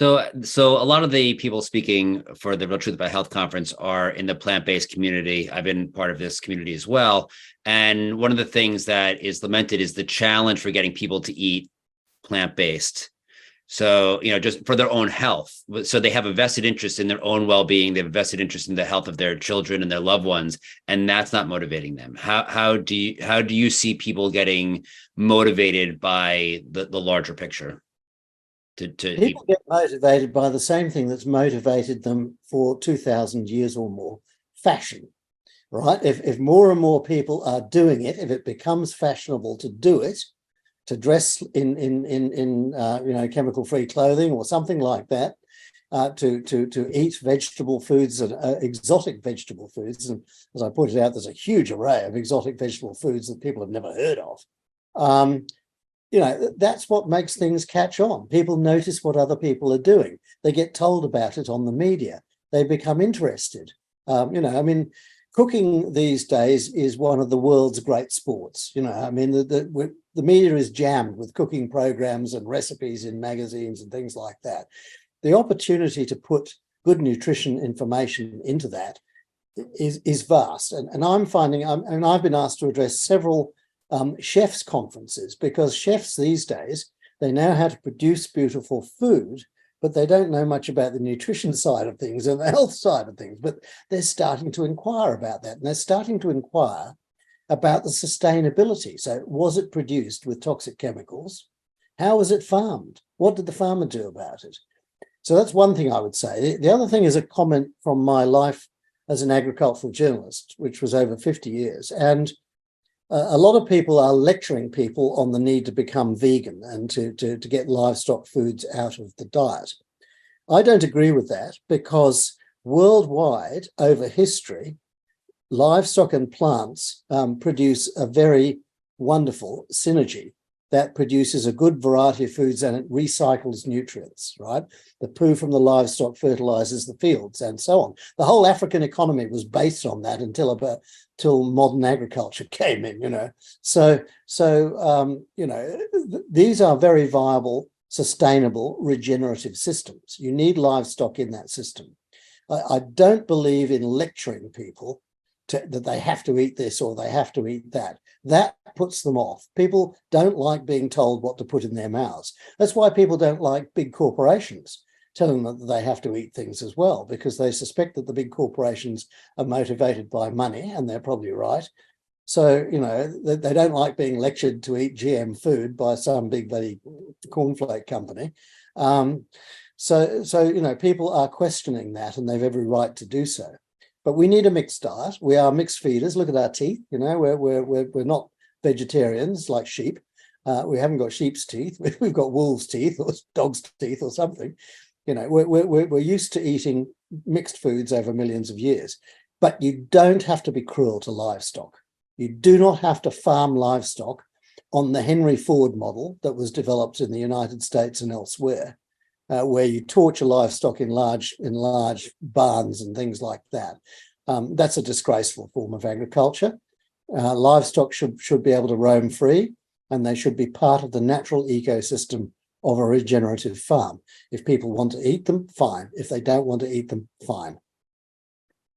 So a lot of the people speaking for the Real Truth About Health conference are in the plant-based community. I've been part of this community as well. And one of the things that is lamented is the challenge for getting people to eat plant-based. So, just for their own health. So they have a vested interest in their own well-being. They have a vested interest in the health of their children and their loved ones, and that's not motivating them. How do you see people getting motivated by the larger picture? People get motivated by the same thing that's motivated them for 2,000 years or more: fashion, right? If more and more people are doing it, if it becomes fashionable to do it, to dress in chemical-free clothing or something like that, to eat vegetable foods and exotic vegetable foods, and as I pointed out, there's a huge array of exotic vegetable foods that people have never heard of. That's what makes things catch on. People notice what other people are doing. They get told about it on the media. They become interested. Cooking these days is one of the world's great sports. The media is jammed with cooking programs and recipes in magazines and things like that. The opportunity to put good nutrition information into that is vast. And I'm finding, I've been asked to address several chefs' conferences, because chefs these days, they know how to produce beautiful food, but they don't know much about the nutrition side of things and the health side of things. But they're starting to inquire about that, and they're starting to inquire about the sustainability. So was it produced with toxic chemicals? How was it farmed? What did the farmer do about it? So that's one thing I would say. The other thing is a comment from my life as an agricultural journalist, which was over 50 years. And a lot of people are lecturing people on the need to become vegan and to get livestock foods out of the diet. I don't agree with that, because worldwide, over history, livestock and plants produce a very wonderful synergy that produces a good variety of foods, and it recycles nutrients, right? The poo from the livestock fertilizes the fields and so on. The whole African economy was based on that until modern agriculture came in, So these are very viable, sustainable, regenerative systems. You need livestock in that system. I don't believe in lecturing people that they have to eat this or they have to eat that. That puts them off. People don't like being told what to put in their mouths. That's why people don't like big corporations telling them that they have to eat things as well, because they suspect that the big corporations are motivated by money, and they're probably right. So, they don't like being lectured to eat GM food by some big bloody cornflake company. People are questioning that, and they've every right to do so. But we need a mixed diet. We are mixed feeders. Look at our teeth. We're not vegetarians like sheep. We haven't got sheep's teeth. We've got wolves' teeth or dog's teeth or something. We're used to eating mixed foods over millions of years. But you don't have to be cruel to livestock. You do not have to farm livestock on the Henry Ford model that was developed in the United States and elsewhere, where you torture livestock in large barns and things like that. That's a disgraceful form of agriculture. Livestock should be able to roam free, and they should be part of the natural ecosystem of a regenerative farm. If people want to eat them, fine. If they don't want to eat them, fine.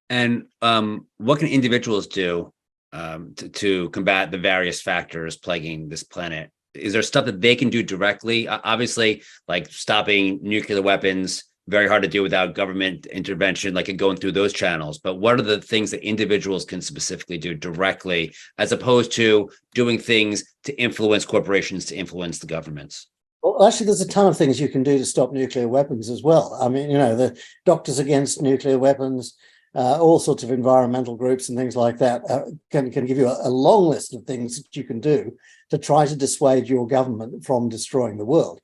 And what can individuals do to combat the various factors plaguing this planet? Is there stuff that they can do directly? Obviously, like stopping nuclear weapons, very hard to do without government intervention, like going through those channels. But what are the things that individuals can specifically do directly, as opposed to doing things to influence corporations, to influence the governments? Well, actually, there's a ton of things you can do to stop nuclear weapons as well. I mean, the Doctors Against Nuclear Weapons, all sorts of environmental groups and things like that can give you a long list of things that you can do to try to dissuade your government from destroying the world.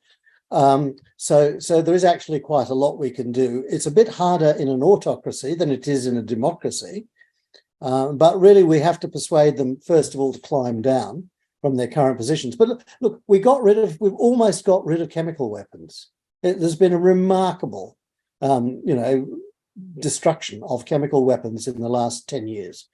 So there is actually quite a lot we can do. It's a bit harder in an autocracy than it is in a democracy, but really we have to persuade them, first of all, to climb down from their current positions. But look, we've almost got rid of chemical weapons. There's been a remarkable, destruction of chemical weapons in the last 10 years.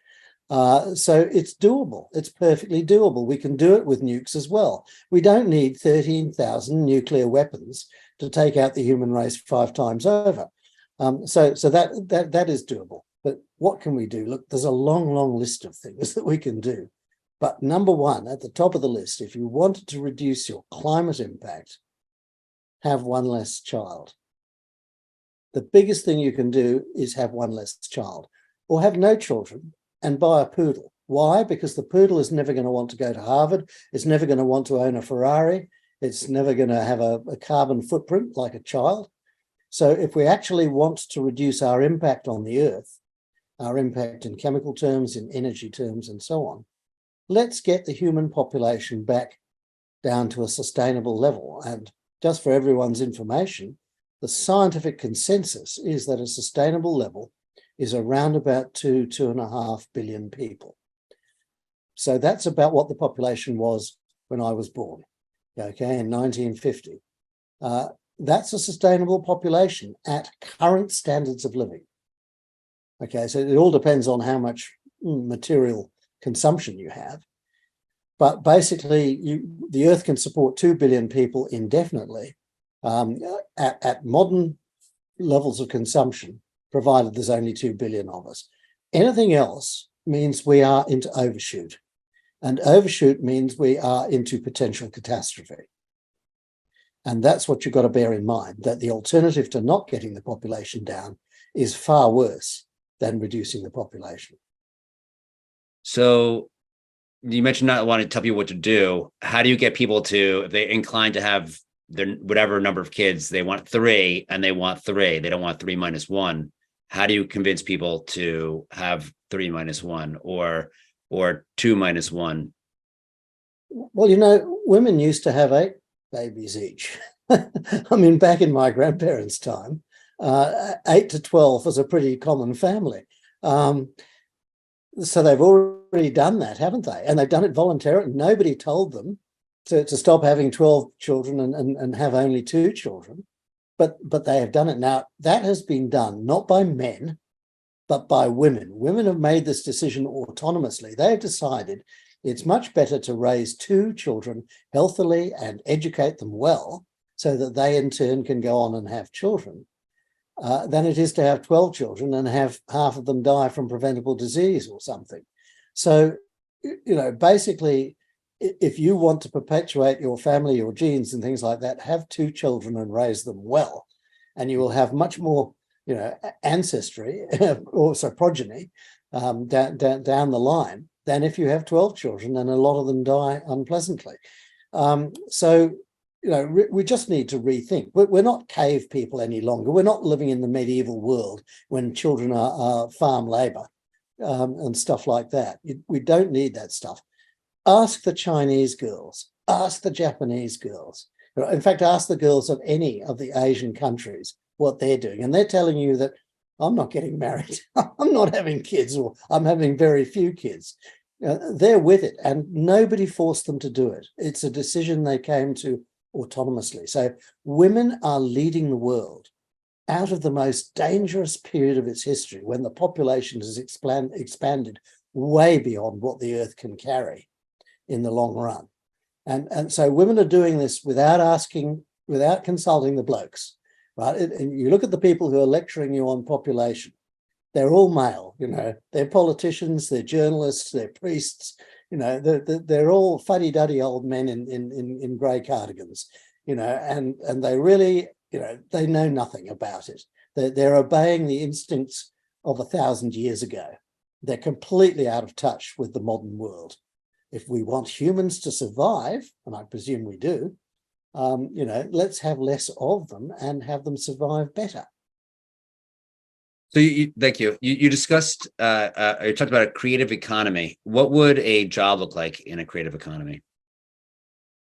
So it's doable. It's perfectly doable. We can do it with nukes as well. We don't need 13,000 nuclear weapons to take out the human race 5 times over. So that is doable. But what can we do? Look, there's a long, long list of things that we can do. But number one, at the top of the list, if you wanted to reduce your climate impact, have one less child. The biggest thing you can do is have one less child, or have no children and buy a poodle. Why? Because the poodle is never going to want to go to Harvard. It's never going to want to own a Ferrari. It's never going to have a carbon footprint like a child. So if we actually want to reduce our impact on the earth, our impact in chemical terms, in energy terms, and so on, let's get the human population back down to a sustainable level. And just for everyone's information, the scientific consensus is that a sustainable level is around about 2.5 billion people. So that's about what the population was when I was born, okay, in 1950. That's a sustainable population at current standards of living. Okay, so it all depends on how much material consumption you have. But basically, the Earth can support 2 billion people indefinitely at modern levels of consumption, provided there's only 2 billion of us. Anything else means we are into overshoot. And overshoot means we are into potential catastrophe. And that's what you've got to bear in mind, that the alternative to not getting the population down is far worse than reducing the population. So you mentioned not wanting to tell people what to do. How do you get people to, if they're inclined to have their whatever number of kids, they want 3 and they want 3, they don't want 3 minus 1. How do you convince people to have 3 minus 1 or 2 minus 1? Well, you know, women used to have 8 babies each. I mean, back in my grandparents' time, 8 to 12 was a pretty common family. So they've already done that, haven't they? And they've done it voluntarily. Nobody told them to stop having 12 children and have only 2 children. But they have done it. Now, that has been done not by men, but by women. Women have made this decision autonomously. They have decided it's much better to raise 2 children healthily and educate them well so that they in turn can go on and have children than it is to have 12 children and have half of them die from preventable disease or something. So, you know, basically, if you want to perpetuate your family, your genes and things like that, have 2 children and raise them well, and you will have much more, you know, ancestry or so progeny down the line than if you have 12 children and a lot of them die unpleasantly. So, you know, we just need to rethink. We're not cave people any longer. We're not living in the medieval world when children are farm labor and stuff like that. We don't need that stuff. Ask the Chinese girls, ask the Japanese girls. In fact, ask the girls of any of the Asian countries what they're doing. And they're telling you that I'm not getting married. I'm not having kids, or I'm having very few kids. They're with it, and nobody forced them to do it. It's a decision they came to autonomously. So women are leading the world out of the most dangerous period of its history, when the population has expanded way beyond what the Earth can carry in the long run. And so women are doing this without asking, without consulting the blokes, right? And you look at the people who are lecturing you on population, they're all male, you know, they're politicians, they're journalists, they're priests, you know, they're all fuddy-duddy old men in grey cardigans, you know, and they really, you know, they know nothing about it. They're obeying the instincts of 1,000 years ago. They're completely out of touch with the modern world. If we want humans to survive, and I presume we do, you know, let's have less of them and have them survive better. So thank you. You discussed, you talked about a creative economy. What would a job look like in a creative economy?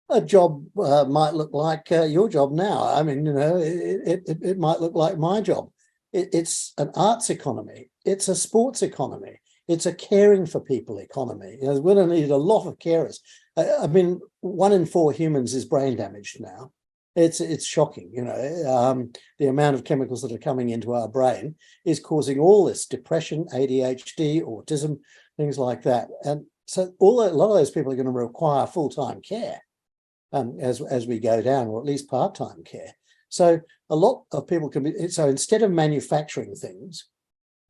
A job might look like your job now. I mean, you know, it might look like my job. It's an arts economy. It's a sports economy. It's a caring for people economy. You know, we're going to need a lot of carers. I mean, 1 in 4 humans is brain damaged now. It's shocking, you know, the amount of chemicals that are coming into our brain is causing all this depression, ADHD, autism, things like that. And so a lot of those people are going to require full-time care as we go down, or at least part-time care. So a lot of people can be, so instead of manufacturing things,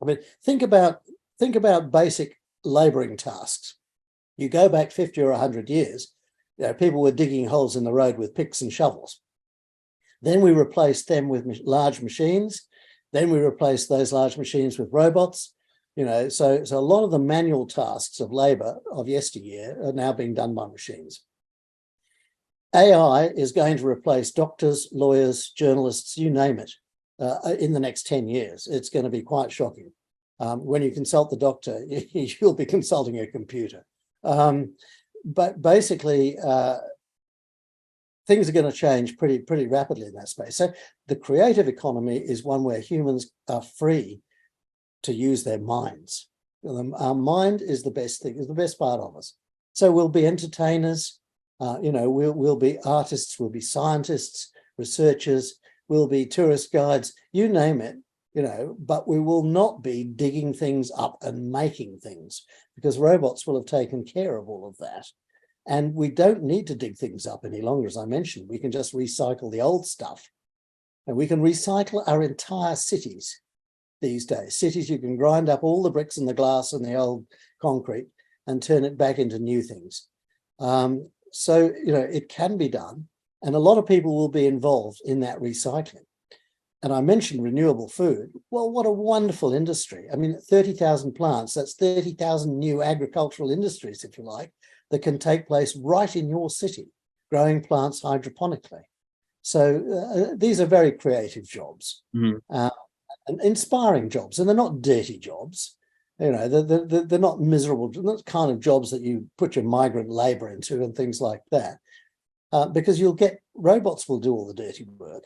I mean, think about basic labouring tasks. You go back 50 or 100 years, people were digging holes in the road with picks and shovels. Then we replaced them with large machines. Then we replaced those large machines with robots. So a lot of the manual tasks of labour of yesteryear are now being done by machines. AI is going to replace doctors, lawyers, journalists, you name it, in the next 10 years. It's going to be quite shocking. When you consult the doctor, you'll be consulting a computer. But basically, things are going to change pretty rapidly in that space. So the creative economy is one where humans are free to use their minds. Our mind is the best thing, is the best part of us. So we'll be entertainers, we'll be artists, we'll be scientists, researchers, we'll be tourist guides, you name it, but we will not be digging things up and making things, because robots will have taken care of all of that. And we don't need to dig things up any longer, as I mentioned. We can just recycle the old stuff. And we can recycle our entire cities these days. Cities, you can grind up all the bricks and the glass and the old concrete and turn it back into new things. So, it can be done. And a lot of people will be involved in that recycling. And I mentioned renewable food. Well, what a wonderful industry. I mean, 30,000 plants, that's 30,000 new agricultural industries, if you like, that can take place right in your city, growing plants hydroponically. So these are very creative jobs, and inspiring jobs, and they're not dirty jobs. They're not miserable, not kind of jobs that you put your migrant labor into and things like that, because you'll get robots will do all the dirty work.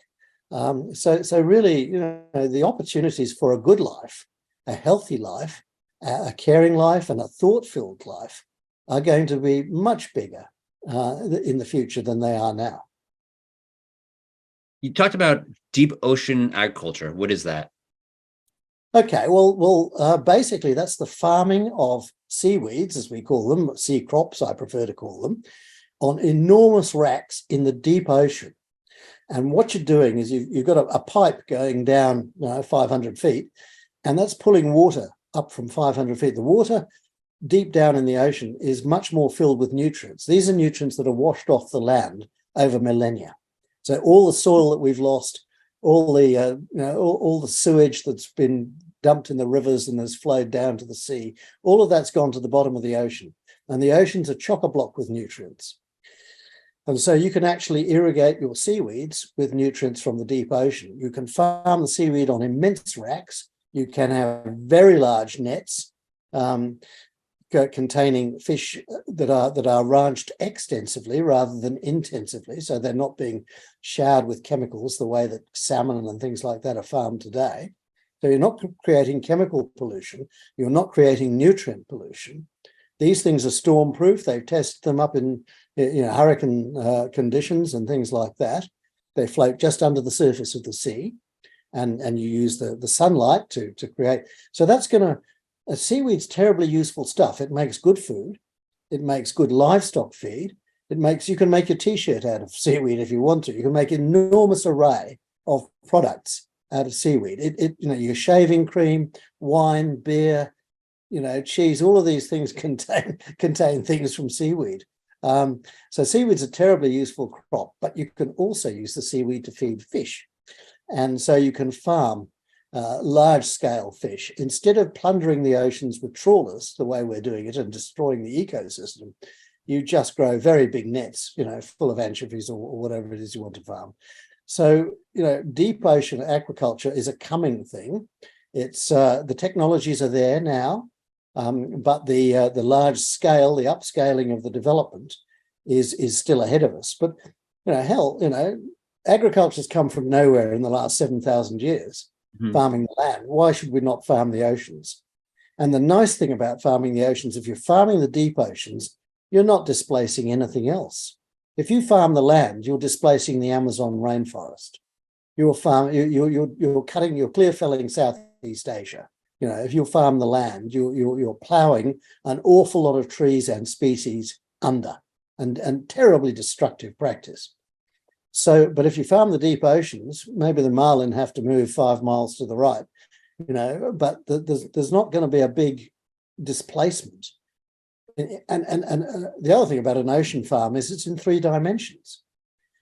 So really, the opportunities for a good life, a healthy life, a caring life, and a thought-filled life are going to be much bigger in the future than they are now. You talked about deep ocean agriculture. What is that? Okay, well, basically that's the farming of seaweeds, as we call them, sea crops, I prefer to call them, on enormous racks in the deep ocean. And what you're doing is you've got a pipe going down 500 feet, and that's pulling water up from 500 feet. The water deep down in the ocean is much more filled with nutrients. These are nutrients that are washed off the land over millennia. So all the soil that we've lost, all the sewage that's been dumped in the rivers and has flowed down to the sea, all of that's gone to the bottom of the ocean. And the ocean's a chock-a-block with nutrients. And so you can actually irrigate your seaweeds with nutrients from the deep ocean. You can farm the seaweed on immense racks. You can have very large nets containing fish that are ranched extensively rather than intensively. So they're not being showered with chemicals the way that salmon and things like that are farmed today. So you're not creating chemical pollution. You're not creating nutrient pollution. These things are storm-proof. They've tested them up in hurricane conditions and things like that. They float just under the surface of the sea, and you use the sunlight to create. So that's seaweed's terribly useful stuff. It makes good food. It makes good livestock feed. You can make a t-shirt out of seaweed if you want to. You can make an enormous array of products out of seaweed. Your shaving cream, wine, beer, cheese, all of these things contain things from seaweed. So seaweed's a terribly useful crop, but you can also use the seaweed to feed fish. And so you can farm large-scale fish. Instead of plundering the oceans with trawlers, the way we're doing it, and destroying the ecosystem, you just grow very big nets, full of anchovies or whatever it is you want to farm. So, deep ocean aquaculture is a coming thing. It's the technologies are there now, but the large scale, the upscaling of the development is still ahead of us. But agriculture's come from nowhere in the last 7,000 years, farming the land. Why should we not farm the oceans? And the nice thing about farming the oceans, if you're farming the deep oceans, you're not displacing anything else. If you farm the land, you're displacing the Amazon rainforest. You're clear felling Southeast Asia. if you farm the land, you're ploughing an awful lot of trees and species under, and terribly destructive practice. So, but if you farm the deep oceans, maybe the marlin have to move 5 miles to the right, but there's not going to be a big displacement. And the other thing about an ocean farm is it's in 3 dimensions.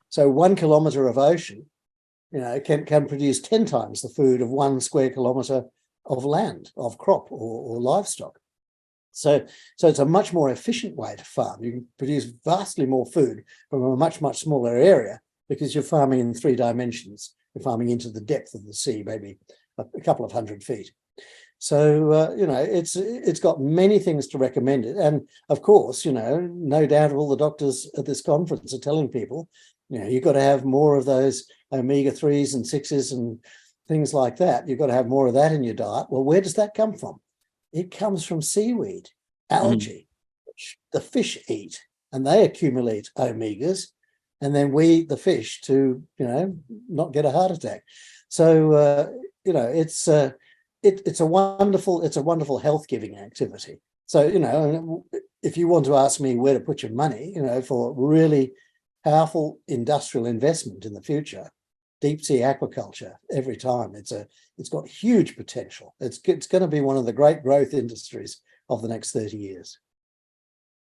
So 1 kilometre of ocean, can produce 10 times the food of 1 square kilometre of land, of crop or livestock. So it's a much more efficient way to farm. You can produce vastly more food from a much, much smaller area because you're farming in 3 dimensions. You're farming into the depth of the sea, maybe a couple of 100 feet. So, it's got many things to recommend it. And of course, no doubt all the doctors at this conference are telling people, you've got to have more of those omega-3s and 6s and things like that. You've got to have more of that in your diet. Well, where does that come from? It comes from seaweed, algae, which the fish eat, and they accumulate omegas. And then we eat the fish to, not get a heart attack. So, it's a wonderful health-giving activity. So, if you want to ask me where to put your money, for really powerful industrial investment in the future, deep sea aquaculture every time. It's got huge potential. It's going to be one of the great growth industries of the next 30 years.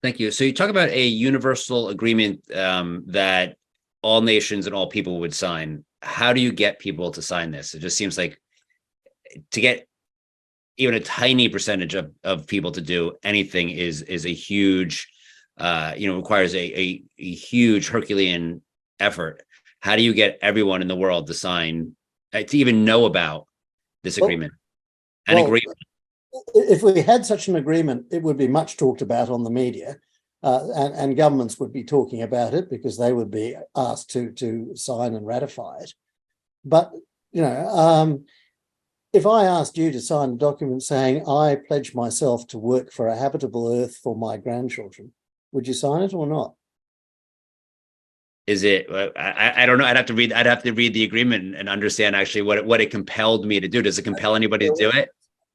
Thank you. So you talk about a universal agreement that all nations and all people would sign. How do you get people to sign this? It just seems like to get even a tiny percentage of people to do anything is a huge, requires a huge Herculean effort. How do you get everyone in the world to sign, to even know about this agreement and agreement? If we had such an agreement, it would be much talked about on the media, and governments would be talking about it because they would be asked to sign and ratify it. But, if I asked you to sign a document saying, I pledge myself to work for a habitable earth for my grandchildren, would you sign it or not? Is it? I don't know. I'd have to read the agreement and understand actually what it compelled me to do. Does it compel anybody to do it?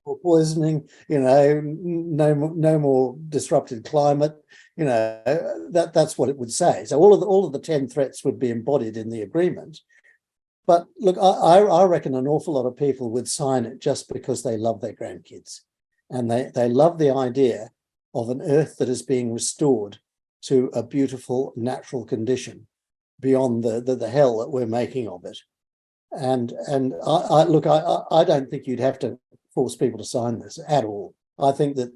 Or poisoning, no more disrupted climate. That's what it would say. So all of the 10 threats would be embodied in the agreement. But look, I reckon an awful lot of people would sign it just because they love their grandkids, and they love the idea of an earth that is being restored to a beautiful natural condition beyond the hell that we're making of it. And I don't think you'd have to force people to sign this at all. I think that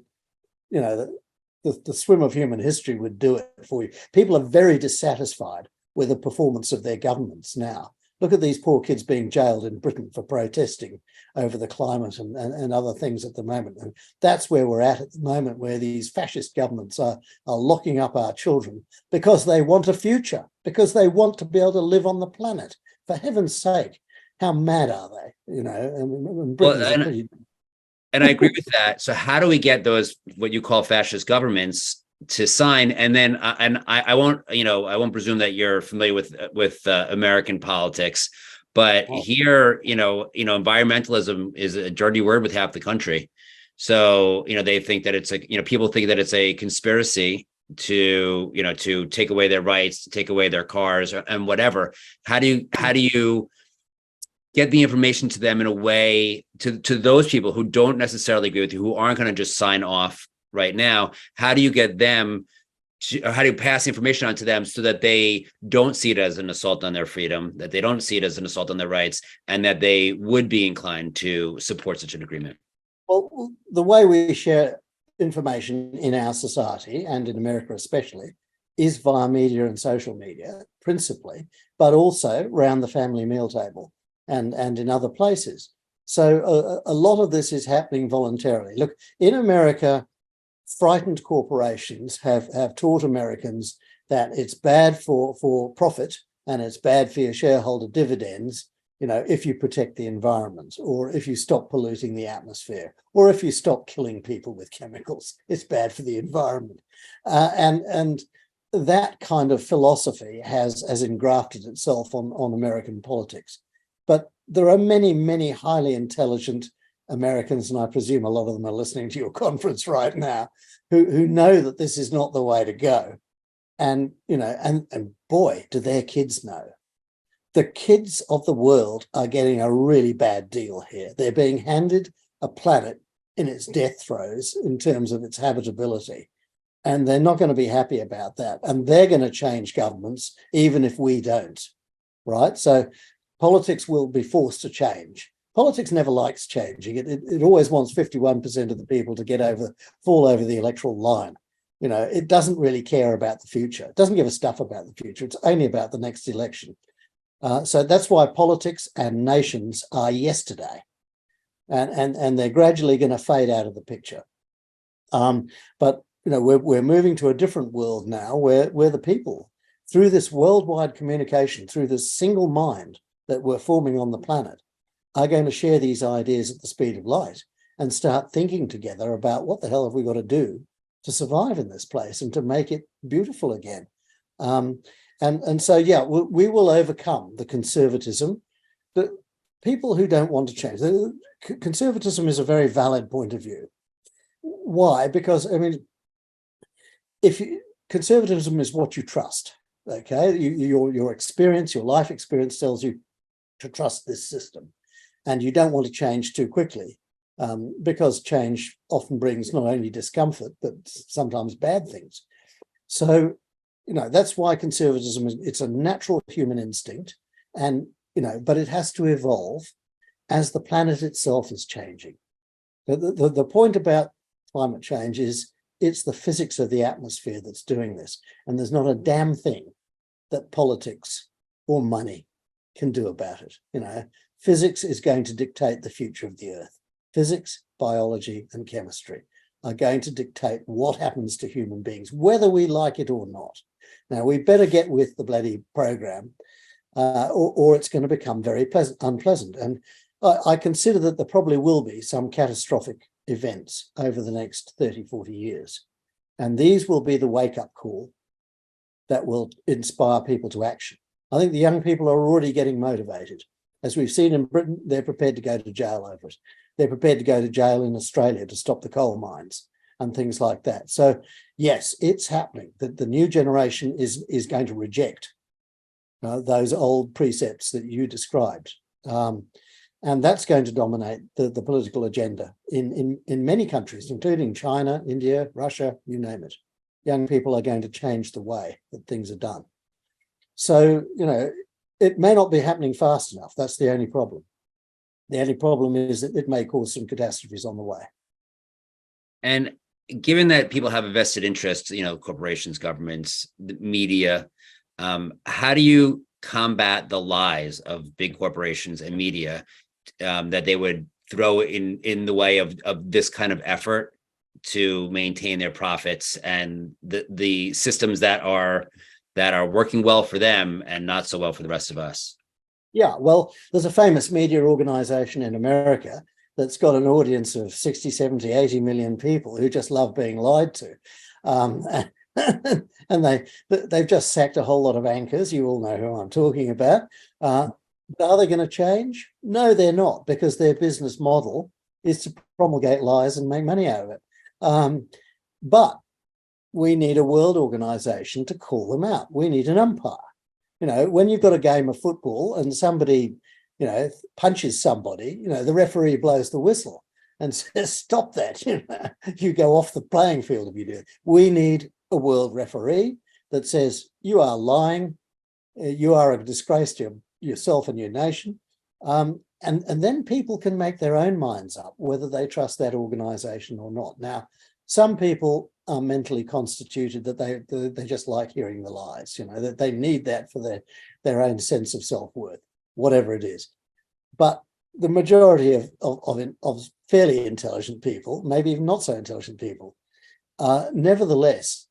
the swim of human history would do it for you. People are very dissatisfied with the performance of their governments now. Look at these poor kids being jailed in Britain for protesting over the climate and other things at the moment. And that's where we're at the moment, where these fascist governments are locking up our children because they want a future, because they want to be able to live on the planet. For heaven's sake, how mad are they? And I agree with that. So how do we get those, what you call fascist governments, to sign? And then, I won't presume that you're familiar with American politics, but here, environmentalism is a dirty word with half the country. So, they think that it's people think that it's a conspiracy to take away their rights, to take away their cars and whatever. How do you get the information to them in a way to those people who don't necessarily agree with you, who aren't going to just sign off right now? How do you get them or how do you pass information on to them so that they don't see it as an assault on their freedom, that they don't see it as an assault on their rights, and that they would be inclined to support such an agreement? Well, the way we share information in our society, and in America especially, is via media and social media, principally, but also around the family meal table and in other places. So a lot of this is happening voluntarily. Look, in America, frightened corporations have taught Americans that it's bad for profit and it's bad for your shareholder dividends, if you protect the environment, or if you stop polluting the atmosphere, or if you stop killing people with chemicals, it's bad for the environment. And that kind of philosophy has engrafted itself on American politics. But there are many, many highly intelligent Americans, and I presume a lot of them are listening to your conference right now, who know that this is not the way to go. And, and boy, do their kids know. The kids of the world are getting a really bad deal here. They're being handed a planet in its death throes in terms of its habitability. And they're not going to be happy about that. And they're going to change governments, even if we don't, right? So politics will be forced to change. Politics never likes changing. It always wants 51% of the people to fall over the electoral line. It doesn't really care about the future. It doesn't give a stuff about the future. It's only about the next election. So that's why politics and nations are yesterday. And they're gradually going to fade out of the picture. But we're moving to a different world now where the people, through this worldwide communication, through this single mind that we're forming on the planet, are going to share these ideas at the speed of light and start thinking together about what the hell have we got to do to survive in this place and to make it beautiful again. And so, yeah, we will overcome the conservatism. The people who don't want to change, conservatism is a very valid point of view. Why? Because, conservatism is what you trust, okay? Your experience, your life experience tells you to trust this system. And you don't want to change too quickly because change often brings not only discomfort, but sometimes bad things. So, that's why conservatism it's a natural human instinct. And, but it has to evolve as the planet itself is changing. The point about climate change is it's the physics of the atmosphere that's doing this. And there's not a damn thing that politics or money can do about it. Physics is going to dictate the future of the Earth. Physics, biology, and chemistry are going to dictate what happens to human beings, whether we like it or not. Now, we better get with the bloody program, or it's going to become very unpleasant. And I consider that there probably will be some catastrophic events over the next 30, 40 years. And these will be the wake-up call that will inspire people to action. I think the young people are already getting motivated. As we've seen in Britain, they're prepared to go to jail over it. They're prepared to go to jail in Australia to stop the coal mines and things like that. So, yes, it's happening. That the new generation is going to reject those old precepts that you described. And that's going to dominate the political agenda in many countries, including China, India, Russia, you name it. Young people are going to change the way that things are done. So, it may not be happening fast enough. That's the only problem. The only problem is that it may cause some catastrophes on the way. And given that people have a vested interest, corporations, governments, the media, how do you combat the lies of big corporations and media that they would throw in the way of this kind of effort to maintain their profits and the systems that are working well for them and not so well for the rest of us? Yeah, well, there's a famous media organization in America that's got an audience of 60, 70, 80 million people who just love being lied to. And they've just sacked a whole lot of anchors. You all know who I'm talking about. Are they going to change? No, they're not, because their business model is to promulgate lies and make money out of it. But we need a world organization to call them out. We need an umpire. When you've got a game of football and somebody, punches somebody, the referee blows the whistle and says, stop that. You go off the playing field if you do. We need a world referee that says, you are lying, you are a disgrace to yourself and your nation. And then people can make their own minds up whether they trust that organization or not. Now, some people are mentally constituted that they just like hearing the lies, that they need that for their own sense of self-worth, whatever it is. But the majority of fairly intelligent people, maybe even not so intelligent people, nevertheless,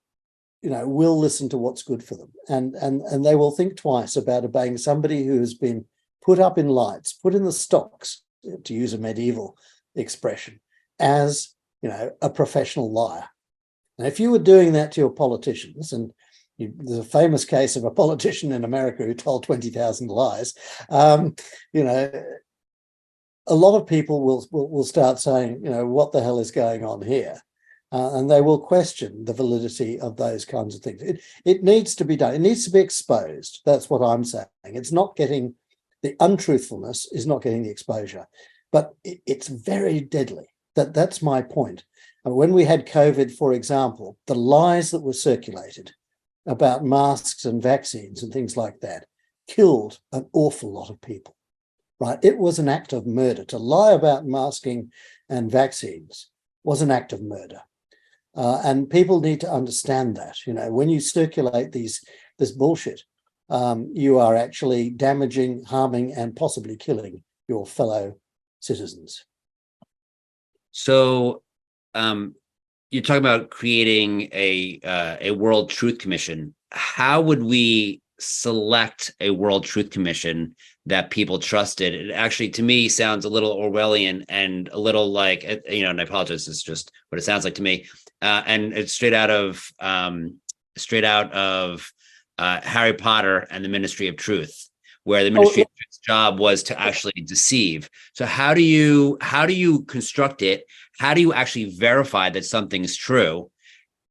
will listen to what's good for them. And they will think twice about obeying somebody who has been put up in lights, put in the stocks, to use a medieval expression, as a professional liar. And if you were doing that to your politicians, and there's a famous case of a politician in America who told 20,000 lies, a lot of people will start saying, what the hell is going on here? And they will question the validity of those kinds of things. It needs to be done. It needs to be exposed. That's what I'm saying. It's not getting, the untruthfulness is not getting the exposure, but it's very deadly. That's my point. When we had COVID, for example, the lies that were circulated about masks and vaccines and things like that killed an awful lot of people, right? It was an act of murder. To lie about masking and vaccines was an act of murder. And people need to understand that, when you circulate this bullshit, you are actually damaging, harming, and possibly killing your fellow citizens. So you're talking about creating a World Truth Commission. How would we select a World Truth Commission that people trusted? It actually, to me, sounds a little Orwellian and a little like, and I apologize, it's just what it sounds like to me. And it's straight out of Harry Potter and the Ministry of Truth, where the Ministry of Truth's job was to actually deceive. So how do you construct it? How do you actually verify that something's true?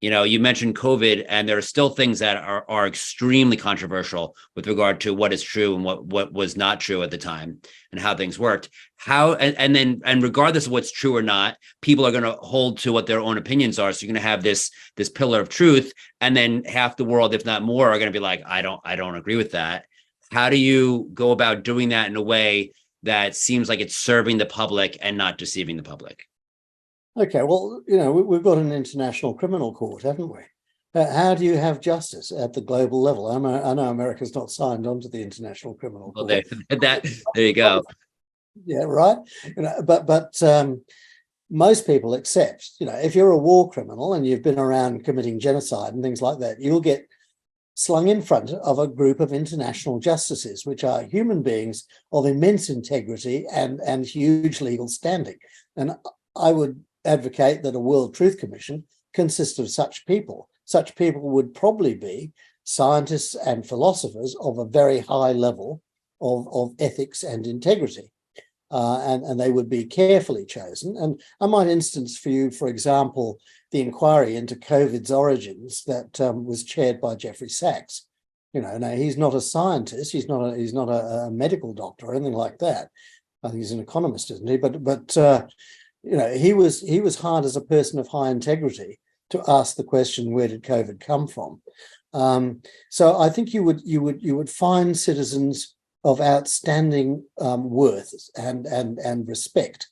You mentioned COVID, and there are still things that are extremely controversial with regard to what is true and what was not true at the time and how things worked. And regardless of what's true or not, people are going to hold to what their own opinions are. So you're going to have this pillar of truth, and then half the world, if not more, are going to be like, I don't agree with that. How do you go about doing that in a way that seems like it's serving the public and not deceiving the public? Okay, well, we've got an international criminal court, haven't we? How do you have justice at the global level? I know America's not signed on to the International Criminal Court. Well, there you go. Yeah, right. But most people accept, if you're a war criminal and you've been around committing genocide and things like that, you'll get slung in front of a group of international justices, which are human beings of immense integrity and huge legal standing. And I would advocate that a World Truth Commission consists of such people. Such people would probably be scientists and philosophers of a very high level of ethics and integrity. And they would be carefully chosen. And I might instance for you, for example, the inquiry into COVID's origins that was chaired by Jeffrey Sachs. Now he's not a scientist, he's not a medical doctor or anything like that. I think he's an economist, isn't he? But he was hired as a person of high integrity to ask the question, where did COVID come from? So I think you would find citizens of outstanding worth and respect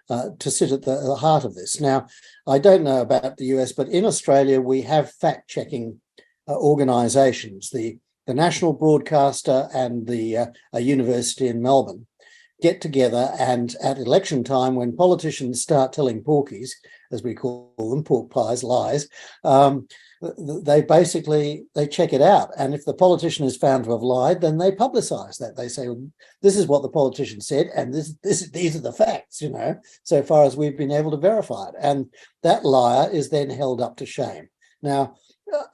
to sit at the heart of this. Now, I don't know about the US, but in Australia we have fact-checking organisations. The national broadcaster and a university in Melbourne get together, and at election time, when politicians start telling porkies, as we call them, pork pies, lies, they check it out. And if the politician is found to have lied, then they publicise that. They say, well, this is what the politician said, and these are the facts, so far as we've been able to verify it. And that liar is then held up to shame. Now,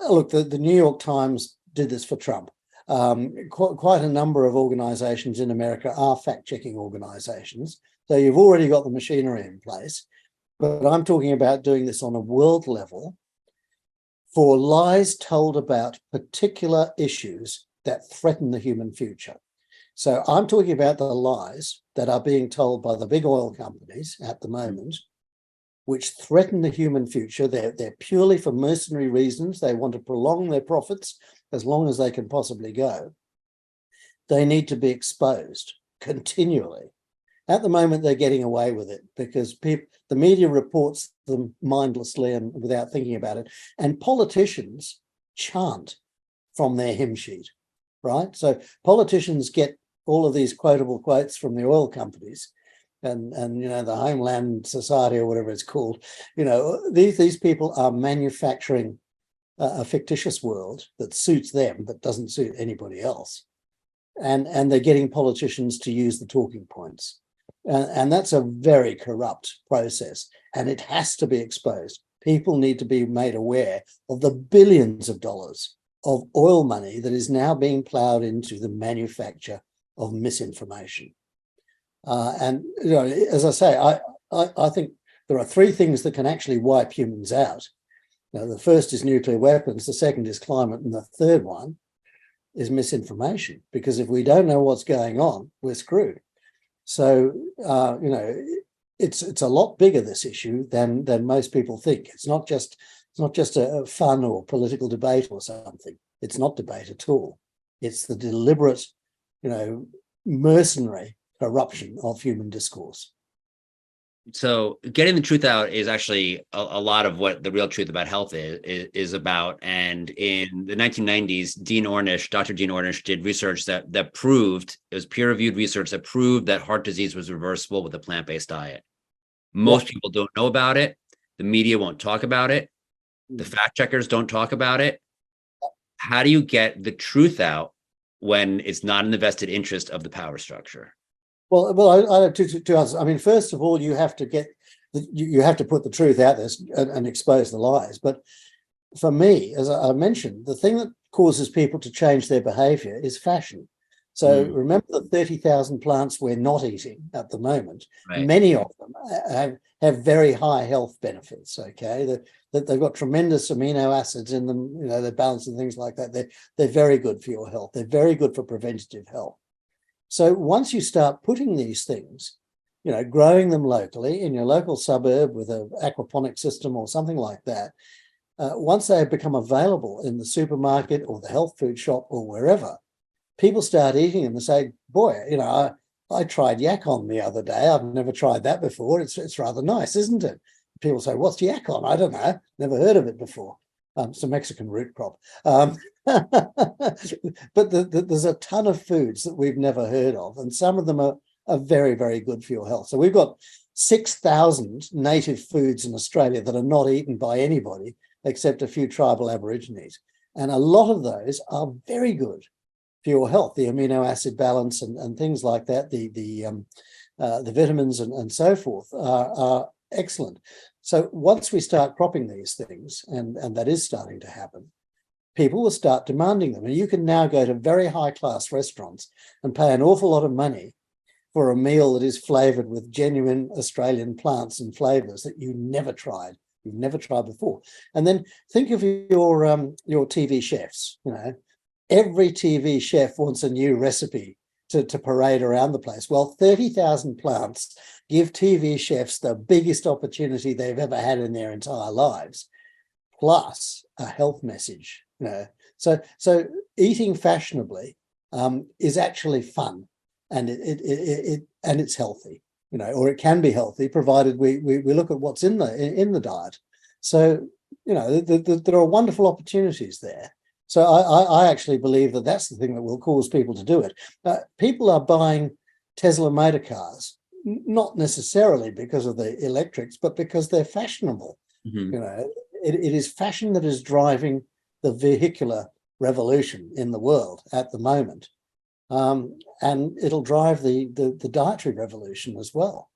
look, the New York Times did this for Trump. Quite a number of organisations in America are fact-checking organisations. So you've already got the machinery in place. But I'm talking about doing this on a world level for lies told about particular issues that threaten the human future. So I'm talking about the lies that are being told by the big oil companies at the moment, which threaten the human future. They're purely for mercenary reasons. They want to prolong their profits as long as they can possibly go. They need to be exposed continually. At the moment, they're getting away with it because the media reports them mindlessly and without thinking about it. And politicians chant from their hymn sheet, right? So politicians get all of these quotable quotes from the oil companies and the Homeland Society or whatever it's called. These people are manufacturing a fictitious world that suits them but doesn't suit anybody else. And they're getting politicians to use the talking points. And that's a very corrupt process, and it has to be exposed. People need to be made aware of the billions of dollars of oil money that is now being ploughed into the manufacture of misinformation. And as I say, I think there are three things that can actually wipe humans out. The first is nuclear weapons, the second is climate, and the third one is misinformation. Because if we don't know what's going on, we're screwed. So it's a lot bigger, this issue, than most people think. It's not just a fun or political debate or something. It's not debate at all. It's the deliberate, mercenary corruption of human discourse. So getting the truth out is actually a lot of what the real truth about health is about. And in the 1990s, Dr. Dean Ornish did research that proved, it was peer-reviewed research that proved that heart disease was reversible with a plant-based diet. Most people don't know about it. The media won't talk about it. The fact checkers don't talk about it. How do you get the truth out when it's not in the vested interest of the power structure? Well, I have two answers. I mean, first of all, you have to put the truth out there and expose the lies. But for me, as I mentioned, the thing that causes people to change their behavior is fashion. So remember the 30,000 plants we're not eating at the moment. Right. Many of them have very high health benefits. Okay, that they've got tremendous amino acids in them. They're balanced and things like that. They're very good for your health. They're very good for preventative health. So once you start putting these things, growing them locally in your local suburb with an aquaponic system or something like that, once they have become available in the supermarket or the health food shop or wherever, people start eating them and say, boy, I tried yacon the other day. I've never tried that before. It's rather nice, isn't it? People say, what's yacon? I don't know. Never heard of it before. It's a Mexican root crop. But there's a ton of foods that we've never heard of, and some of them are very, very good for your health. So we've got 6,000 native foods in Australia that are not eaten by anybody except a few tribal Aborigines. And a lot of those are very good for your health, the amino acid balance and things like that, the vitamins and so forth are excellent. So once we start cropping these things, and that is starting to happen, people will start demanding them. And you can now go to very high-class restaurants and pay an awful lot of money for a meal that is flavoured with genuine Australian plants and flavours that you've never tried before. And then think of your TV chefs. Every TV chef wants a new recipe to parade around the place. Well, 30,000 plants give TV chefs the biggest opportunity they've ever had in their entire lives, plus a health message. So eating fashionably is actually fun, and it's healthy. Or it can be healthy provided we look at what's in the diet. So there are wonderful opportunities there. So I actually believe that that's the thing that will cause people to do it. People are buying Tesla motor cars, not necessarily because of the electrics, but because they're fashionable. It is fashion that is driving the vehicular revolution in the world at the moment. And it'll drive the dietary revolution as well.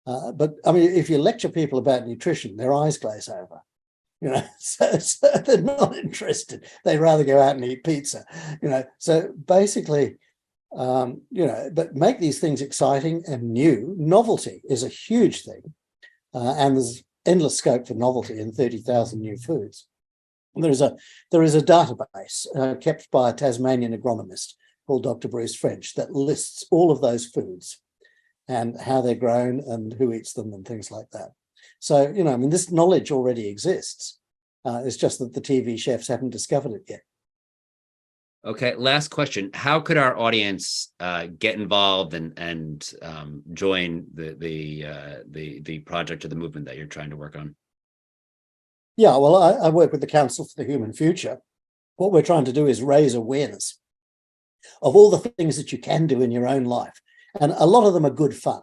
But I mean, if you lecture people about nutrition, their eyes glaze over. So they're not interested. They'd rather go out and eat pizza. So basically, but make these things exciting and new. Novelty is a huge thing, and there's endless scope for novelty in 30,000 new foods. And there is a database kept by a Tasmanian agronomist called Dr. Bruce French that lists all of those foods and how they're grown and who eats them and things like that. So, I mean, this knowledge already exists. It's just that the TV chefs haven't discovered it yet. Okay, last question. How could our audience get involved and join the project or the movement that you're trying to work on? Yeah, well, I work with the Council for the Human Future. What we're trying to do is raise awareness of all the things that you can do in your own life. And a lot of them are good fun.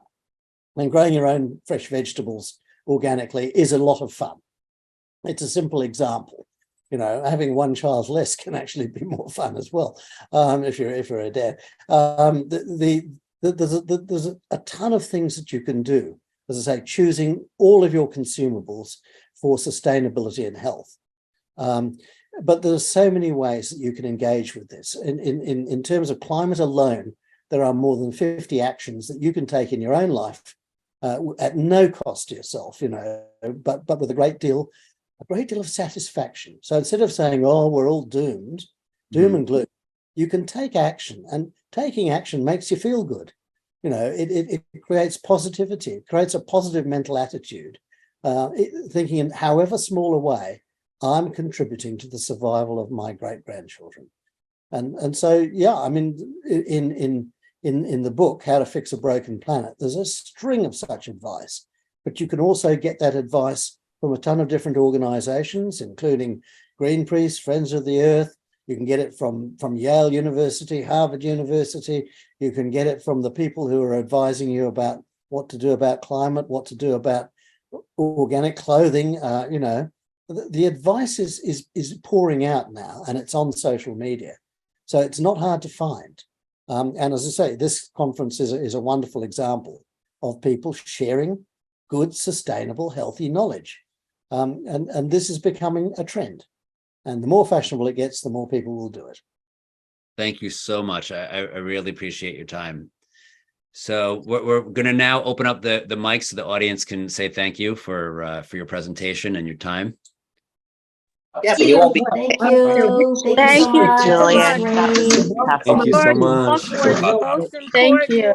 I mean, growing your own fresh vegetables organically is a lot of fun. It's a simple example. Having one child less can actually be more fun as well, if you're a dad. There's a ton of things that you can do, as I say, choosing all of your consumables for sustainability and health. But there's so many ways that you can engage with this. In terms of climate alone, there are more than 50 actions that you can take in your own life at no cost to yourself, but with a great deal of satisfaction. So instead of saying, oh, we're all doomed, doom and gloom, you can take action, and taking action makes you feel good. It creates positivity. It creates a positive mental attitude, thinking in however small a way, I'm contributing to the survival of my great-grandchildren. And so, yeah, I mean, in the book, How to Fix a Broken Planet, there's a string of such advice, but you can also get that advice from a ton of different organizations, including Greenpeace, Friends of the Earth. You can get it from Yale University, Harvard University. You can get it from the people who are advising you about what to do about climate, what to do about organic clothing. The advice is pouring out now, and it's on social media. So it's not hard to find. And as I say, this conference is a wonderful example of people sharing good, sustainable, healthy knowledge. And this is becoming a trend. And the more fashionable it gets, the more people will do it. Thank you so much. I really appreciate your time. So we're going to now open up the mic so the audience can say thank you for your presentation and your time. Yeah, but you won't be. Thank you. Thank you, so much. Julian. That was great. Thank you so much. Awesome. Thank you.